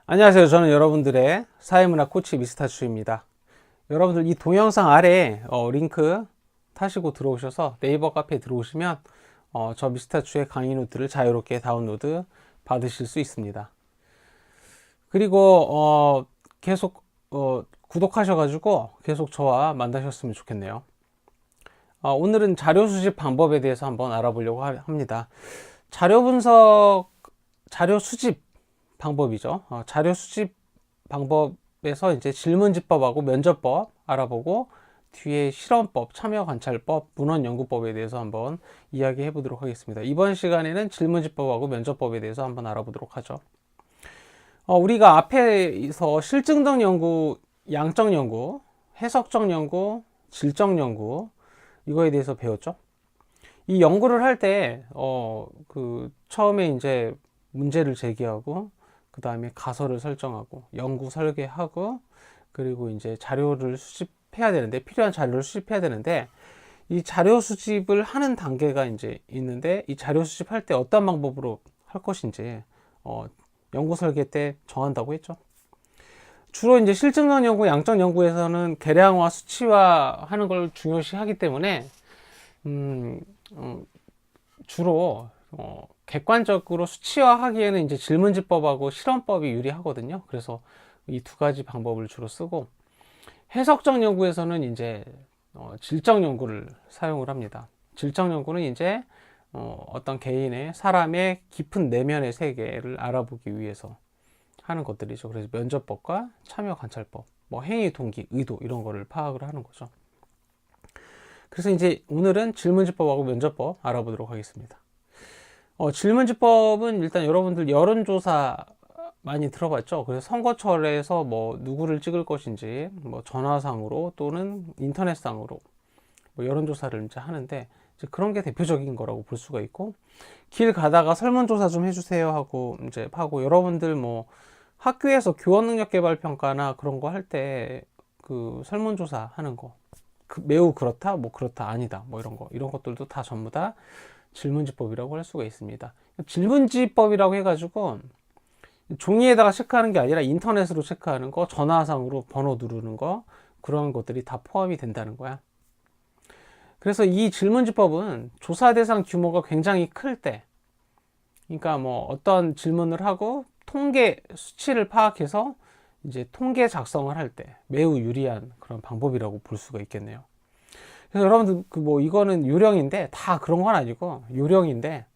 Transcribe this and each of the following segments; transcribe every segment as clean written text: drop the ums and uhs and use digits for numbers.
안녕하세요. 저는 여러분들의 사회문화 코치 미스터 추입니다. 여러분들 이 동영상 아래 링크 타시고 들어오셔서 네이버 카페에 들어오시면 저 미스터 추의 강의 노트를 자유롭게 다운로드 받으실 수 있습니다. 그리고 계속 구독하셔가지고 계속 저와 만나셨으면 좋겠네요. 오늘은 자료 수집 방법에 대해서 한번 알아보려고 합니다. 자료 분석, 자료 수집 방법이죠. 자료 수집 방법에서 이제 질문지법하고 면접법 알아보고 뒤에 실험법, 참여관찰법, 문헌연구법에 대해서 한번 이야기해 보도록 하겠습니다. 이번 시간에는 질문지법하고 면접법에 대해서 한번 알아보도록 하죠. 우리가 앞에서 실증적 연구, 양적 연구, 해석적 연구, 질적 연구 이거에 대해서 배웠죠. 이 연구를 할 때 처음에 이제 문제를 제기하고 그 다음에 가설을 설정하고 연구 설계하고 그리고 이제 자료를 수집해야 되는데 필요한 자료를 수집해야 되는데 이 자료 수집을 하는 단계가 이제 있는데 이 자료 수집할 때 어떤 방법으로 할 것인지 연구 설계 때 정한다고 했죠. 주로 이제 실증적 연구, 양적 연구에서는 계량화, 수치화 하는 걸 중요시 하기 때문에 주로 객관적으로 수치화하기에는 이제 질문지법하고 실험법이 유리하거든요. 그래서 이 두 가지 방법을 주로 쓰고 해석적 연구에서는 이제 질적 연구를 사용을 합니다. 질적 연구는 이제 어떤 개인의 사람의 깊은 내면의 세계를 알아보기 위해서 하는 것들이죠. 그래서 면접법과 참여관찰법, 뭐 행위 동기, 의도 이런 거를 파악을 하는 거죠. 그래서 이제 오늘은 질문지법하고 면접법 알아보도록 하겠습니다. 질문지법은 일단 여러분들 여론조사 많이 들어봤죠? 그래서 선거철에서 뭐 누구를 찍을 것인지 뭐 전화상으로 또는 인터넷상으로 뭐 여론조사를 이제 하는데 이제 그런 게 대표적인 거라고 볼 수가 있고 길 가다가 설문조사 좀 해주세요 하고 이제 하고 여러분들 뭐 학교에서 교원능력개발평가나 그런 거 할 때 그 설문조사 하는 거 매우 그렇다, 뭐 그렇다, 아니다, 뭐 이런 것들도 다 전부 다 질문지법이라고 할 수가 있습니다. 질문지법이라고 해가지고 종이에다가 체크하는 게 아니라 인터넷으로 체크하는 거, 전화상으로 번호 누르는 거 그런 것들이 다 포함이 된다는 거야. 그래서 이 질문지법은 조사 대상 규모가 굉장히 클 때, 그러니까 뭐 어떤 질문을 하고 통계 수치를 파악해서 이제 통계 작성을 할 때 매우 유리한 그런 방법이라고 볼 수가 있겠네요. 그래서 여러분들 뭐 이거는 요령인데 다 그런 건 아니고 요령인데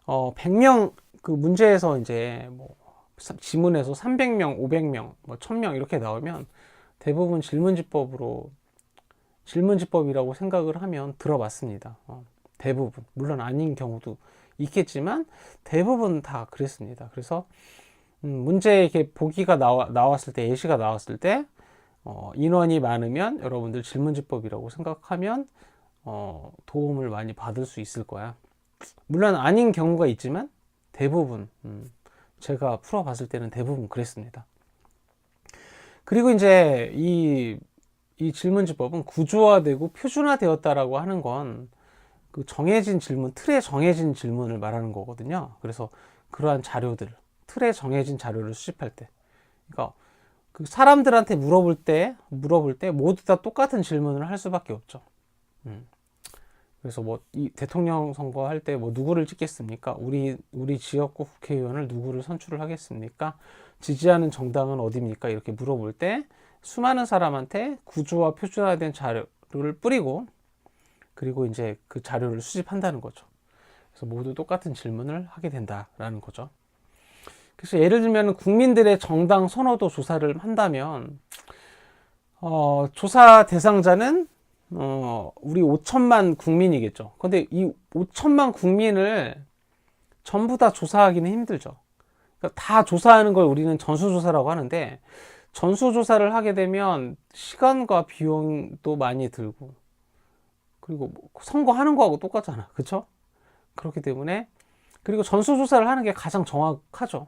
100명 그 문제에서 이제 뭐 지문에서 300명, 500명, 뭐 1000명 이렇게 나오면 대부분 질문지법이라고 생각을 하면 들어봤습니다. 대부분 물론 아닌 경우도 있겠지만 대부분 다 그랬습니다. 그래서 문제에 이렇게 보기가 나왔을 때 예시가 나왔을 때 인원이 많으면 여러분들 질문지법이라고 생각하면 도움을 많이 받을 수 있을 거야. 물론 아닌 경우가 있지만 대부분 제가 풀어봤을 때는 대부분 그랬습니다. 그리고 이제 이 질문지법은 구조화되고 표준화되었다라고 하는 건 그 정해진 질문, 틀에 정해진 질문을 말하는 거거든요. 그래서 그러한 자료들, 틀에 정해진 자료를 수집할 때, 그러니까 그 사람들한테 물어볼 때 모두 다 똑같은 질문을 할 수밖에 없죠. 그래서 뭐 이 대통령 선거 할 때 뭐 누구를 찍겠습니까? 우리 지역구 국회의원을 누구를 선출을 하겠습니까? 지지하는 정당은 어디입니까? 이렇게 물어볼 때 수많은 사람한테 구조화 표준화된 자료를 뿌리고 그리고 이제 그 자료를 수집한다는 거죠. 그래서 모두 똑같은 질문을 하게 된다라는 거죠. 그래서 예를 들면 국민들의 정당 선호도 조사를 한다면 조사 대상자는 우리 5천만 국민이겠죠. 근데 이 5천만 국민을 전부 다 조사하기는 힘들죠. 그러니까 다 조사하는 걸 우리는 전수조사라고 하는데 전수조사를 하게 되면 시간과 비용도 많이 들고 그리고 뭐 선거하는 거하고 똑같잖아. 그쵸? 그렇기 때문에 그리고 전수조사를 하는 게 가장 정확하죠.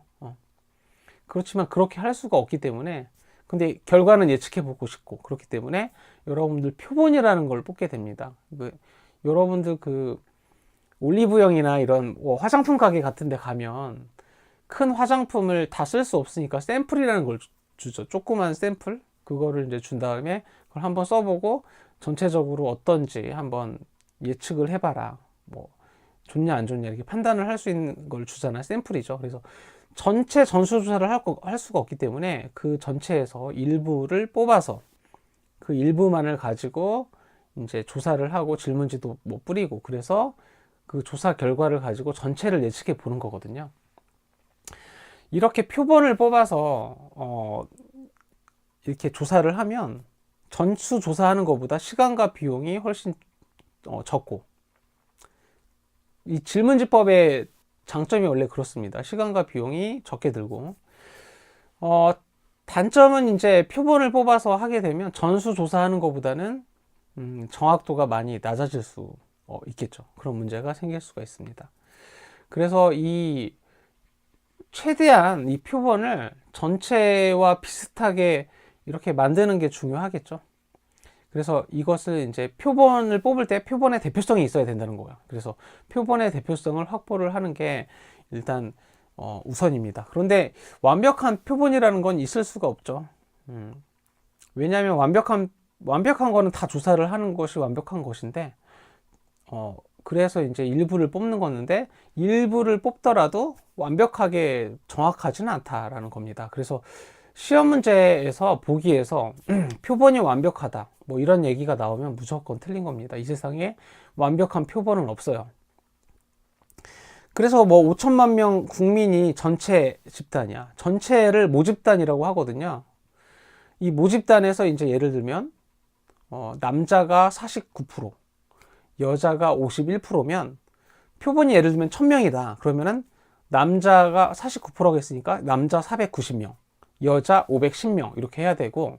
그렇지만 그렇게 할 수가 없기 때문에 근데 결과는 예측해 보고 싶고 그렇기 때문에 여러분들 표본이라는 걸 뽑게 됩니다. 여러분들 그 올리브영이나 이런 화장품 가게 같은 데 가면 큰 화장품을 다 쓸 수 없으니까 샘플이라는 걸 주죠. 조그만 샘플 그거를 이제 준 다음에 그걸 한번 써보고 전체적으로 어떤지 한번 예측을 해봐라. 뭐 좋냐 안 좋냐 이렇게 판단을 할 수 있는 걸 주잖아요. 샘플이죠. 그래서 전체 전수조사를 할 수가 없기 때문에 그 전체에서 일부를 뽑아서 그 일부만을 가지고 이제 조사를 하고 질문지도 뭐 뿌리고 그래서 그 조사 결과를 가지고 전체를 예측해 보는 거거든요. 이렇게 표본을 뽑아서 이렇게 조사를 하면 전수 조사하는 것보다 시간과 비용이 훨씬 적고 이 질문지법의 장점이 원래 그렇습니다. 시간과 비용이 적게 들고 단점은 이제 표본을 뽑아서 하게 되면 전수 조사하는 것보다는 정확도가 많이 낮아질 수 있겠죠. 그런 문제가 생길 수가 있습니다. 그래서 최대한 이 표본을 전체와 비슷하게 이렇게 만드는 게 중요하겠죠. 그래서 이것을 이제 표본을 뽑을 때 표본의 대표성이 있어야 된다는 거예요. 그래서 표본의 대표성을 확보를 하는 게 일단 우선입니다. 그런데 완벽한 표본이라는 건 있을 수가 없죠. 왜냐하면 완벽한 거는 다 조사를 하는 것이 완벽한 것인데 그래서 이제 일부를 뽑는 건데 일부를 뽑더라도 완벽하게 정확하지는 않다라는 겁니다. 그래서 시험 문제에서 보기에서 표본이 완벽하다 뭐 이런 얘기가 나오면 무조건 틀린 겁니다. 이 세상에 완벽한 표본은 없어요. 그래서 뭐 5천만 명 국민이 전체 집단이야. 전체를 모집단이라고 하거든요. 이 모집단에서 이제 예를 들면 남자가 49%, 여자가 51%면 표본이 예를 들면 1000명이다. 그러면은 남자가 49%가 있으니까 남자 490명, 여자 510명 이렇게 해야 되고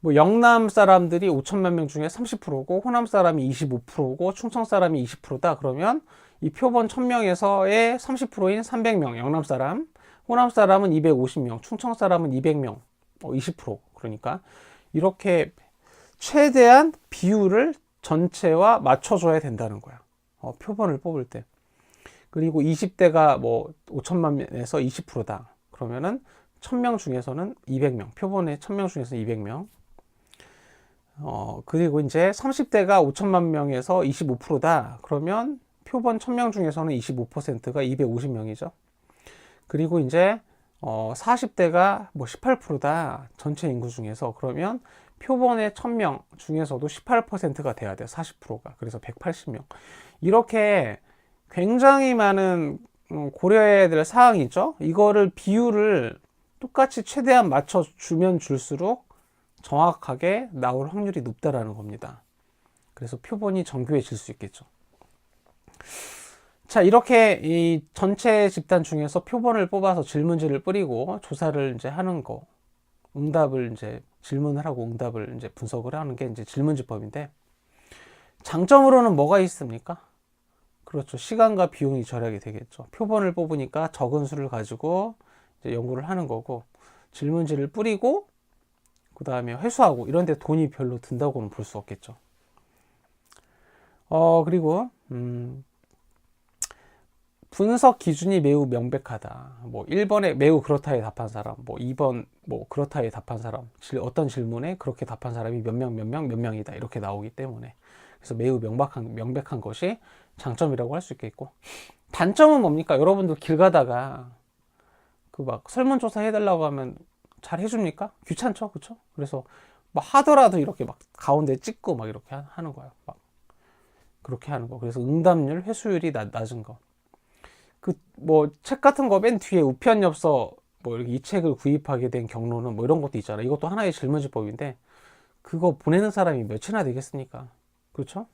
뭐 영남 사람들이 5천만 명 중에 30%고 호남 사람이 25%고 충청 사람이 20%다. 그러면 이 표본 1000명에서의 30%인 300명 영남 사람, 호남 사람은 250명, 충청 사람은 200명, 20%. 그러니까 이렇게 최대한 비율을 전체와 맞춰줘야 된다는 거야. 표본을 뽑을 때. 그리고 20대가 뭐 5천만 명에서 20%다. 그러면은 1000명 중에서는 200명. 표본의 1000명 중에서 200명. 그리고 이제 30대가 5천만 명에서 25%다. 그러면 표본 1000명 중에서는 25%가 250명이죠. 그리고 이제 40대가 뭐 18%다. 전체 인구 중에서. 그러면 표본의 1000명 중에서도 18%가 돼야 돼요. 40%가. 그래서 180명. 이렇게 굉장히 많은 고려해야 될 사항이 있죠. 이거를 비율을 똑같이 최대한 맞춰주면 줄수록 정확하게 나올 확률이 높다라는 겁니다. 그래서 표본이 정교해질 수 있겠죠. 자, 이렇게 이 전체 집단 중에서 표본을 뽑아서 질문지를 뿌리고 조사를 이제 하는 거, 응답을 이제 질문을 하고 응답을 이제 분석을 하는 게 이제 질문지법인데 장점으로는 뭐가 있습니까? 그렇죠. 시간과 비용이 절약이 되겠죠. 표본을 뽑으니까 적은 수를 가지고 이제 연구를 하는 거고 질문지를 뿌리고 그 다음에 회수하고 이런 데 돈이 별로 든다고는 볼 수 없겠죠. 그리고 분석 기준이 매우 명백하다. 뭐 1번에 매우 그렇다에 답한 사람, 뭐 2번 뭐 그렇다에 답한 사람, 어떤 질문에 그렇게 답한 사람이 몇 명이다 이렇게 나오기 때문에 그래서 매우 명백한 것이 장점이라고 할 수 있겠고 단점은 뭡니까? 여러분들 길 가다가 그 막 설문조사 해달라고 하면 잘 해줍니까? 귀찮죠, 그렇죠? 그래서 막 하더라도 이렇게 막 가운데 찍고 막 이렇게 하는 거예요. 막 그렇게 하는 거. 그래서 응답률, 회수율이 낮은 거. 그 뭐 책 같은 거 맨 뒤에 우편 엽서 뭐 이렇게 이 책을 구입하게 된 경로는 뭐 이런 것도 있잖아요. 이것도 하나의 질문지법인데 그거 보내는 사람이 몇이나 되겠습니까? 그렇죠?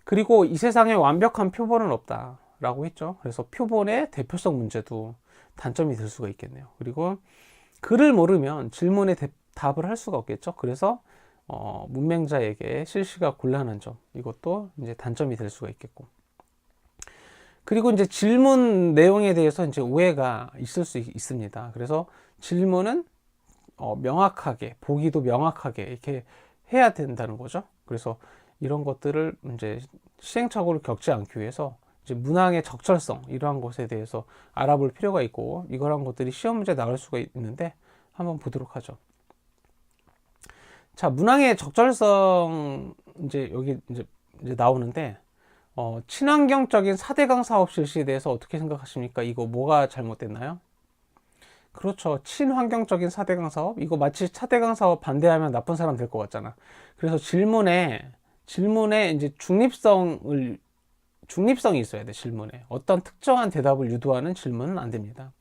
그리고 이 세상에 완벽한 표본은 없다라고 했죠. 그래서 표본의 대표성 문제도 단점이 될 수가 있겠네요. 그리고 글을 모르면 질문에 답을 할 수가 없겠죠. 그래서 문맹자에게 실시가 곤란한 점 이것도 이제 단점이 될 수가 있겠고. 그리고 이제 질문 내용에 대해서 이제 오해가 있을 수 있습니다. 그래서 질문은 명확하게 보기도 명확하게 이렇게 해야 된다는 거죠. 그래서 이런 것들을 이제 시행착오를 겪지 않기 위해서 이제 문항의 적절성 이러한 것에 대해서 알아볼 필요가 있고 이러한 것들이 시험 문제 나올 수가 있는데 한번 보도록 하죠. 자, 문항의 적절성 이제 여기 이제 나오는데 친환경적인 4대강 사업 실시에 대해서 어떻게 생각하십니까? 이거 뭐가 잘못됐나요? 그렇죠. 친환경적인 4대강 사업? 이거 마치 4대강 사업 반대하면 나쁜 사람 될 것 같잖아. 그래서 질문에 이제 중립성이 있어야 돼, 질문에. 어떤 특정한 대답을 유도하는 질문은 안 됩니다.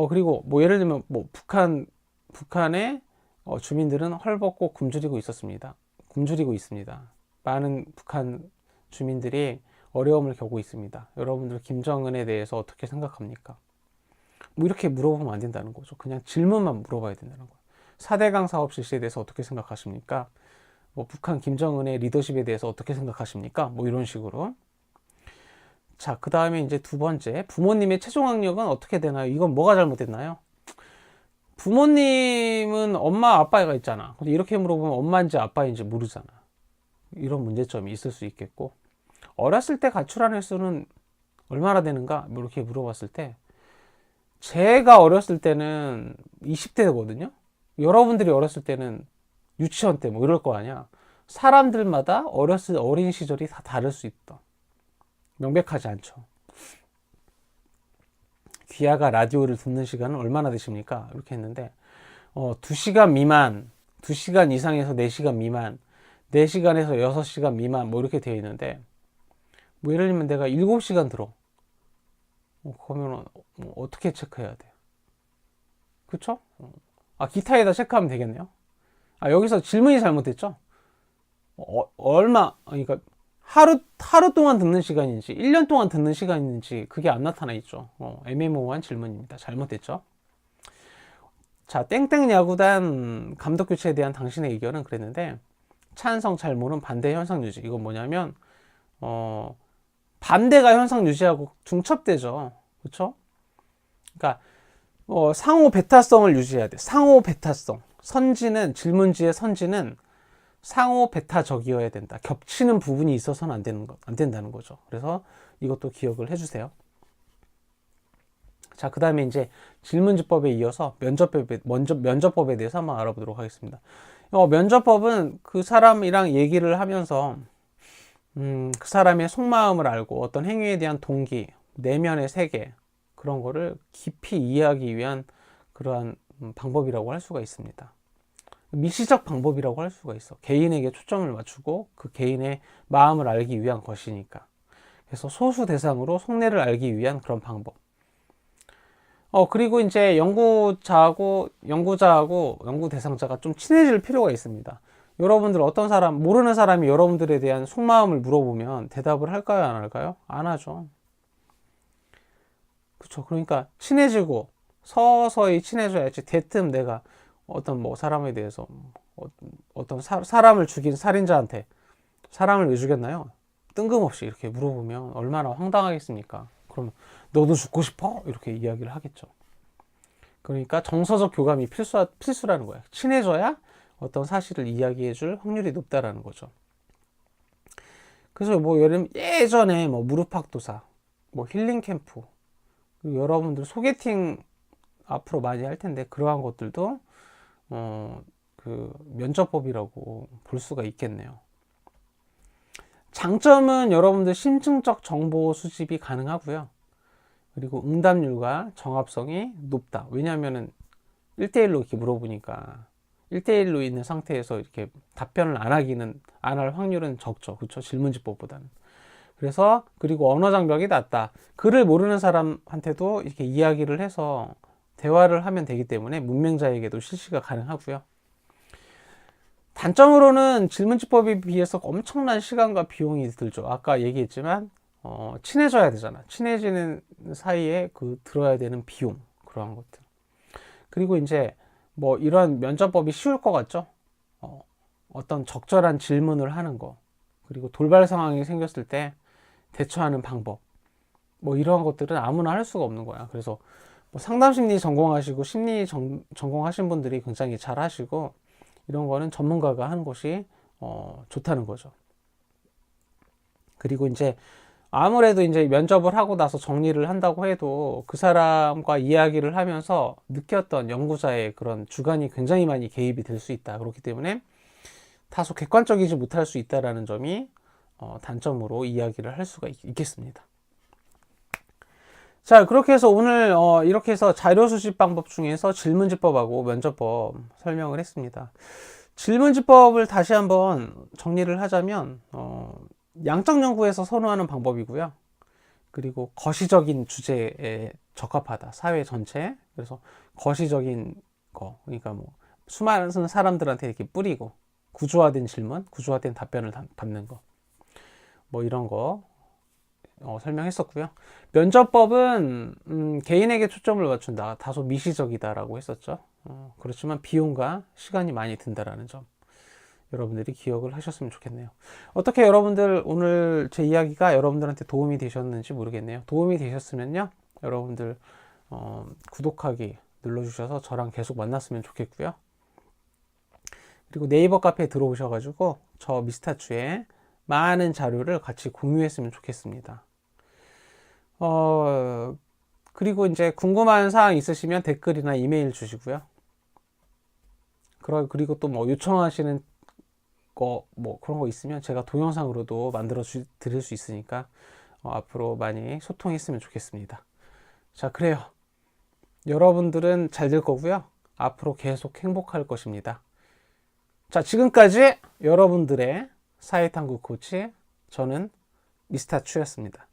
그리고 뭐 예를 들면 뭐 북한의 주민들은 헐벗고 굶주리고 있습니다. 많은 북한 주민들이 어려움을 겪고 있습니다. 여러분들 김정은에 대해서 어떻게 생각합니까? 뭐 이렇게 물어보면 안 된다는 거죠. 그냥 질문만 물어봐야 된다는 거예요. 4대강 사업 실시에 대해서 어떻게 생각하십니까? 뭐 북한 김정은의 리더십에 대해서 어떻게 생각하십니까? 뭐 이런 식으로. 자, 그 다음에 이제 두 번째, 부모님의 최종 학력은 어떻게 되나요? 이건 뭐가 잘못됐나요? 부모님은 엄마 아빠가 있잖아. 근데 이렇게 물어보면 엄마인지 아빠인지 모르잖아. 이런 문제점이 있을 수 있겠고, 어렸을 때 가출한 횟수는 얼마나 되는가? 뭐 이렇게 물어봤을 때 제가 어렸을 때는 20대거든요. 여러분들이 어렸을 때는 유치원 때 뭐 이럴 거 아니야. 사람들마다 어린 시절이 다 다를 수 있다. 명백하지 않죠. 귀하가 라디오를 듣는 시간은 얼마나 되십니까? 이렇게 했는데 2시간 미만, 2시간 이상에서 4시간 미만, 4시간에서 6시간 미만 뭐 이렇게 되어 있는데, 뭐 예를 들면 내가 7시간 들어. 그러면 어떻게 체크해야 돼? 그쵸? 기타에다 체크하면 되겠네요. 여기서 질문이 잘못됐죠? 그러니까 하루 동안 듣는 시간인지 1년 동안 듣는 시간인지 그게 안 나타나 있죠. 애매모호한 질문입니다. 잘못됐죠? 자, 땡땡 야구단 감독 교체에 대한 당신의 의견은 그랬는데, 찬성 잘못은 반대 현상 유지. 이건 뭐냐면 반대가 현상 유지하고 중첩되죠. 그렇죠? 그러니까 상호 배타성을 유지해야 돼. 상호 배타성. 질문지의 선지는 상호 배타적이어야 된다. 겹치는 부분이 있어서는 안 된다는 거죠. 그래서 이것도 기억을 해주세요. 자, 그 다음에 이제 질문지법에 이어서 면접법에 대해서 한번 알아보도록 하겠습니다. 면접법은 그 사람이랑 얘기를 하면서 그 사람의 속마음을 알고 어떤 행위에 대한 동기, 내면의 세계, 그런 거를 깊이 이해하기 위한 그러한 방법이라고 할 수가 있습니다. 미시적 방법이라고 할 수가 있어. 개인에게 초점을 맞추고 그 개인의 마음을 알기 위한 것이니까. 그래서 소수 대상으로 속내를 알기 위한 그런 방법. 그리고 이제 연구자하고 연구 대상자가 좀 친해질 필요가 있습니다. 여러분들 모르는 사람이 여러분들에 대한 속마음을 물어보면 대답을 할까요, 안 할까요? 안 하죠. 그렇죠. 그러니까 친해지고 서서히 친해져야지. 대뜸 내가 어떤 사람에 대해서 어떤 사람을 죽인 살인자한테 사람을 왜 죽였나요? 뜬금없이 이렇게 물어보면 얼마나 황당하겠습니까? 그러면 너도 죽고 싶어? 이렇게 이야기를 하겠죠. 그러니까 정서적 교감이 필수라는 거야. 친해져야 어떤 사실을 이야기해 줄 확률이 높다라는 거죠. 그래서 예전에 무릎팍도사, 힐링 캠프, 그리고 여러분들 소개팅 앞으로 많이 할 텐데 그러한 것들도 그 면접법이라고 볼 수가 있겠네요. 장점은 여러분들 심층적 정보 수집이 가능하고요. 그리고 응답률과 정합성이 높다. 왜냐하면은 1대1로 이렇게 물어보니까 1대1로 있는 상태에서 이렇게 답변을 안 할 확률은 적죠. 그렇죠? 질문지법보다는. 그래서 그리고 언어 장벽이 낮다. 글을 모르는 사람한테도 이렇게 이야기를 해서 대화를 하면 되기 때문에 문맹자에게도 실시가 가능하고요. 단점으로는 질문지법에 비해서 엄청난 시간과 비용이 들죠. 아까 얘기했지만 친해져야 되잖아. 친해지는 사이에 들어야 되는 비용, 그러한 것들. 그리고 이제 이런 면접법이 쉬울 것 같죠? 어떤 적절한 질문을 하는 거, 그리고 돌발 상황이 생겼을 때 대처하는 방법, 이러한 것들은 아무나 할 수가 없는 거야. 그래서 상담심리 전공하시고 심리 전공하신 분들이 굉장히 잘 하시고, 이런 거는 전문가가 하는 것이 좋다는 거죠. 그리고 이제 아무래도 이제 면접을 하고 나서 정리를 한다고 해도 그 사람과 이야기를 하면서 느꼈던 연구자의 그런 주관이 굉장히 많이 개입이 될 수 있다. 그렇기 때문에 다소 객관적이지 못할 수 있다라는 점이 단점으로 이야기를 할 수가 있겠습니다. 자, 그렇게 해서 오늘 이렇게 해서 자료 수집 방법 중에서 질문지법하고 면접법 설명을 했습니다. 질문지법을 다시 한번 정리를 하자면 양적 연구에서 선호하는 방법이고요. 그리고 거시적인 주제에 적합하다. 사회 전체. 그래서 거시적인 거, 그러니까 뭐 수많은 사람들한테 이렇게 뿌리고 구조화된 질문, 구조화된 답변을 받는 거, 뭐 이런 거 설명했었고요. 면접법은 개인에게 초점을 맞춘다. 다소 미시적이다라고 했었죠. 그렇지만 비용과 시간이 많이 든다라는 점 여러분들이 기억을 하셨으면 좋겠네요. 어떻게 여러분들 오늘 제 이야기가 여러분들한테 도움이 되셨는지 모르겠네요. 도움이 되셨으면요, 여러분들 구독하기 눌러주셔서 저랑 계속 만났으면 좋겠고요. 그리고 네이버 카페에 들어오셔가지고 저 미스터추의 많은 자료를 같이 공유했으면 좋겠습니다. 그리고 이제 궁금한 사항 있으시면 댓글이나 이메일 주시고요. 그리고 또 뭐 요청하시는 거, 뭐 그런 거 있으면 제가 동영상으로도 만들어 드릴 수 있으니까 앞으로 많이 소통했으면 좋겠습니다. 자, 그래요. 여러분들은 잘 될 거고요. 앞으로 계속 행복할 것입니다. 자, 지금까지 여러분들의 사회탐구 코치, 저는 미스터 추였습니다.